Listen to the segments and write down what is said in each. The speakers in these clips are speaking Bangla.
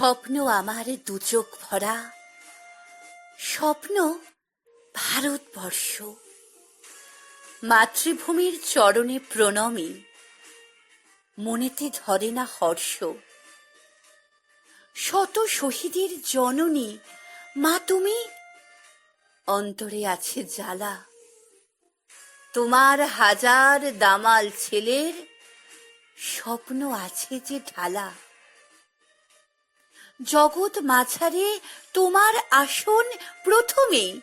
স্বপ্ন আমার দুচোখ ভরা, স্বপ্ন ভারতবর্ষ। মাতৃভূমির চরণে প্রণমী, মনেতে ধরে না হর্ষ। শত শহীদের জননী মা তুমি, অন্তরে আছে জ্বালা। তোমার হাজার দামাল ছেলের স্বপ্ন আছে যে ঢালা। জগৎ মাঝারে তোমার আসন প্রথমে,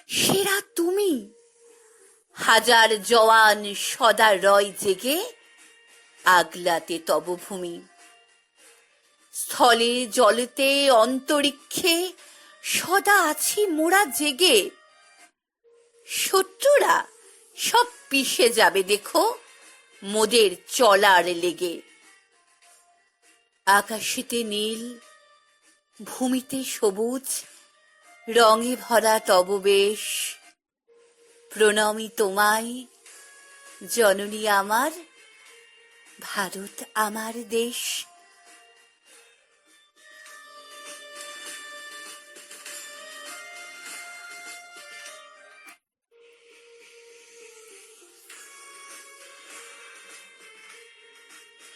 সেরা তুমি। হাজার জওয়ান সদা রয় জেগে, আগলাতে তব ভূমি। স্থলে জলেতে অন্তরিক্ষে সদা আছি মোরা জেগে। শত্রুরা সব পিষে যাবে দেখো, মোদের চলার লেগে। আকাশেতে নীল, ভূমিতে সবুজ, রঙে ভরা তব বেশ। প্রণমী তোমায় জননী আমার, ভারত আমার দেশ।